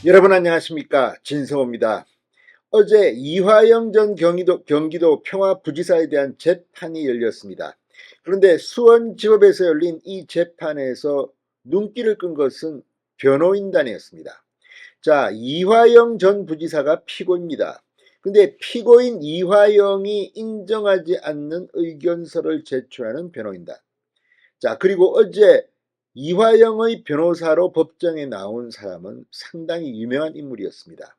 여러분 안녕하십니까, 진성호입니다. 어제 이화영 전 경기도 평화부지사에 대한 재판이 열렸습니다. 그런데 수원지법에서 열린 이 재판에서 눈길을 끈 것은 변호인단이었습니다. 자, 이화영 전 부지사가 피고입니다. 근데 피고인 이화영이 인정하지 않는 의견서를 제출하는 변호인단. 자, 그리고 어제 이화영의 변호사로 법정에 나온 사람은 상당히 유명한 인물이었습니다.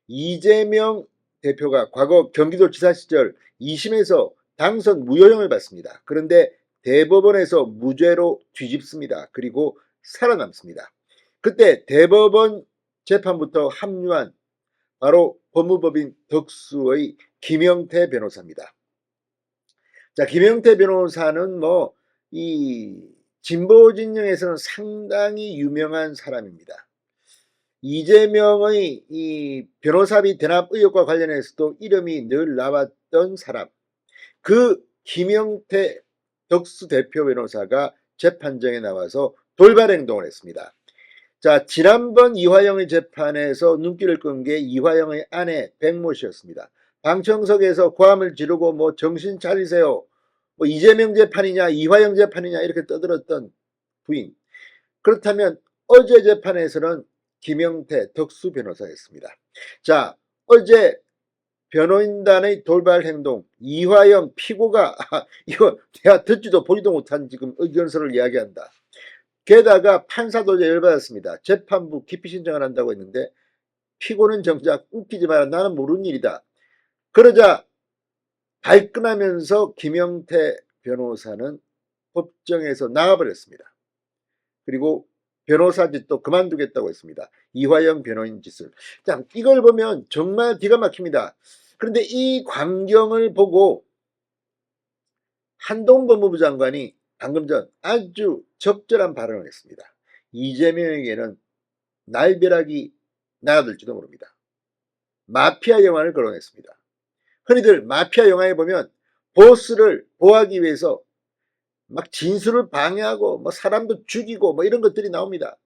이재명 대표가 과거 경기도지사 시절 2심에서 당선 무효형을 받습니다. 그런데 대법원에서 무죄로 뒤집습니다. 그리고 살아남습니다. 그때 대법원 재판부터 합류한 바로 법무법인 덕수의 김영태 변호사입니다. 자, 김영태 변호사는 이 진보 진영에서는 상당히 유명한 사람입니다. 이재명의 이 변호사비 대납 의혹과 관련해서도 이름이 늘 나왔던 사람. 그 김영태 덕수 대표 변호사가 재판정에 나와서 돌발 행동을 했습니다. 자, 지난번 이화영의 재판에서 눈길을 끈 게 이화영의 아내 백모 씨였습니다. 방청석에서 고함을 지르고 정신 차리세요. 이재명 재판이냐 이화영 재판이냐 이렇게 떠들었던 부인. 그렇다면 어제 재판에서는 김영태 덕수 변호사였습니다. 자, 어제 변호인단의 돌발 행동, 이화영 피고가 이거 내가 듣지도 보지도 못한 지금 의견서를 이야기한다. 게다가 판사도 열받았습니다. 재판부 기피 신청을 한다고 했는데 피고는 정작 웃기지 마라, 나는 모르는 일이다. 그러자 발끈하면서 김영태 변호사는 법정에서 나가버렸습니다. 그리고 변호사 짓도 그만두겠다고 했습니다. 이화영 변호인 짓을. 자, 이걸 보면 정말 기가 막힙니다. 그런데 이 광경을 보고 한동훈 법무부 장관이 방금 전 아주 적절한 발언을 했습니다. 이재명에게는 날벼락이 날아들지도 모릅니다. 마피아 영화를 거론했습니다. 흔히들 마피아 영화에 보면 보스를 보호하기 위해서 막 진술을 방해하고 사람도 죽이고 이런 것들이 나옵니다.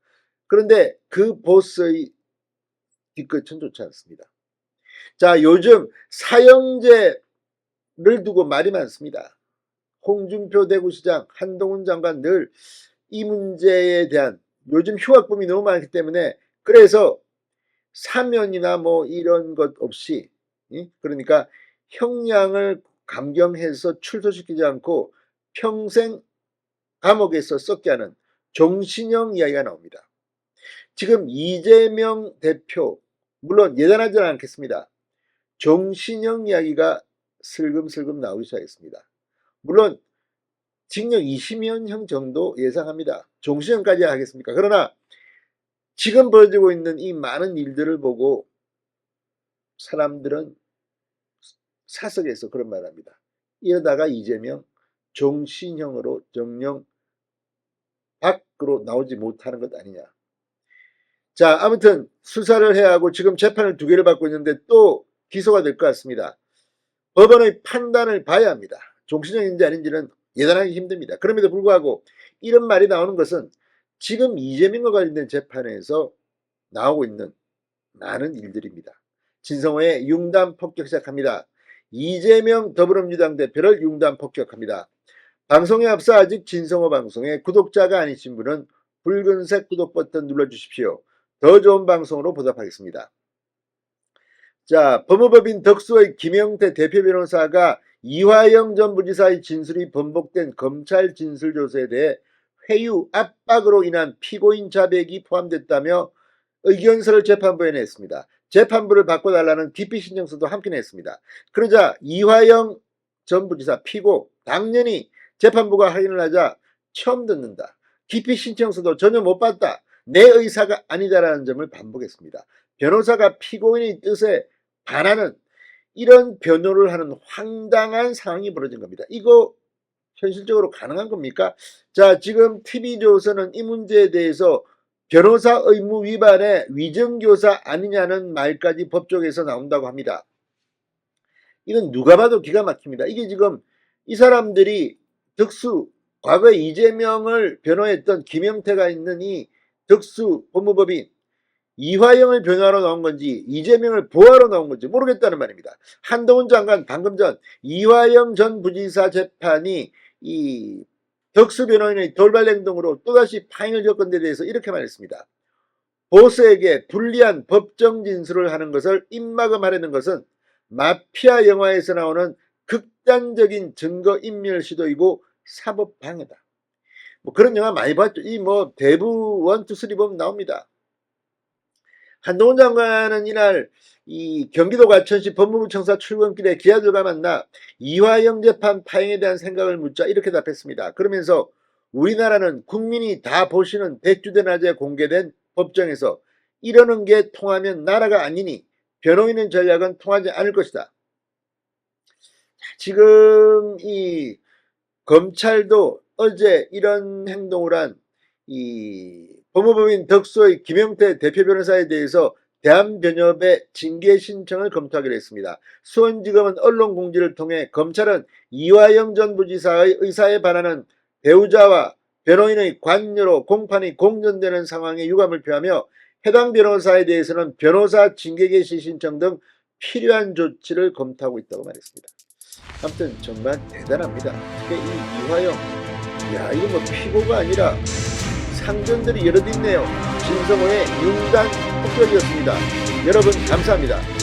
그런데 그 보스의 뒤끝은 좋지 않습니다. 자, 요즘 사형제를 두고 말이 많습니다. 홍준표 대구시장, 한동훈 장관 늘 이 문제에 대한 요즘 흉악범이 너무 많기 때문에 그래서 사면이나 이런 것 없이, 그러니까 형량을 감경해서 출소시키지 않고 평생 감옥에서 썩게 하는 종신형 이야기가 나옵니다. 지금 이재명 대표 물론 예단하지는 않겠습니다. 종신형 이야기가 슬금슬금 나오기 시작했습니다. 물론 징역 20년형 정도 예상합니다. 종신형까지 하겠습니까? 그러나 지금 벌어지고 있는 이 많은 일들을 보고 사람들은 사석에서 그런 말을 합니다. 이러다가 이재명 종신형으로 정령 밖으로 나오지 못하는 것 아니냐. 자, 아무튼 수사를 해야 하고 지금 재판을 2개를 받고 있는데 또 기소가 될 것 같습니다. 법원의 판단을 봐야 합니다. 종신형인지 아닌지는 예단하기 힘듭니다. 그럼에도 불구하고 이런 말이 나오는 것은 지금 이재명과 관련된 재판에서 나오고 있는 많은 일들입니다. 진성호의 융단 폭격 시작합니다. 이재명 더불어민주당 대표를 융단 폭격합니다. 방송에 앞서 아직 진성호 방송에 구독자가 아니신 분은 붉은색 구독 버튼 눌러주십시오. 더 좋은 방송으로 보답하겠습니다. 자, 법무법인 덕수의 김영태 대표 변호사가 이화영 전 부지사의 진술이 번복된 검찰 진술조서에 대해 회유 압박으로 인한 피고인 자백이 포함됐다며 의견서를 재판부에 냈습니다. 재판부를 바꿔달라는 기피 신청서도 함께 냈습니다. 그러자 이화영 전 부지사 피고 당연히 재판부가 확인을 하자 처음 듣는다. 기피 신청서도 전혀 못 봤다. 내 의사가 아니다라는 점을 반복했습니다. 변호사가 피고인의 뜻에 반하는 이런 변호를 하는 황당한 상황이 벌어진 겁니다. 이거 현실적으로 가능한 겁니까? 자, 지금 TV조선은 이 문제에 대해서 변호사 의무 위반의 위정교사 아니냐는 말까지 법조계에서 나온다고 합니다. 이건 누가 봐도 기가 막힙니다. 이게 지금 이 사람들이 덕수, 과거에 이재명을 변호했던 김영태가 있는 이 덕수 법무법인 이화영을 변호하러 나온 건지 이재명을 보호하러 나온 건지 모르겠다는 말입니다. 한동훈 장관 방금 전 이화영 전 부지사 재판이 이 덕수 변호인의 돌발 행동으로 또다시 파행을 겪은 데 대해서 이렇게 말했습니다. 보스에게 불리한 법정 진술을 하는 것을 입막음하려는 것은 마피아 영화에서 나오는 극단적인 증거인멸 시도이고 사법방해다. 뭐 그런 영화 많이 봤죠. 이 뭐 대부 1, 2, 3 보면 나옵니다. 한동훈 장관은 이날 이 경기도 과천시 법무부 청사 출근길에 기자들과 만나 이화영 재판 파행에 대한 생각을 묻자 이렇게 답했습니다. 그러면서 우리나라는 국민이 다 보시는 대주대 낮에 공개된 법정에서 이러는 게 통하면 나라가 아니니 변호인의 전략은 통하지 않을 것이다. 지금 이 검찰도 어제 이런 행동을 한 이 법무부인 덕수의 김영태 대표 변호사에 대해서 대한변협의 징계 신청을 검토하기로 했습니다. 수원지검은 언론 공지를 통해 검찰은 이화영 전 부지사의 의사에 반하는 배우자와 변호인의 관여로 공판이 공전되는 상황에 유감을 표하며 해당 변호사에 대해서는 변호사 징계 개시 신청 등 필요한 조치를 검토하고 있다고 말했습니다. 아무튼 정말 대단합니다. 특히 이 이화영, 야 이거 뭐 피고가 아니라 상전들이 여럿 있네요. 진성호의 융단 폭격이었습니다. 여러분 감사합니다.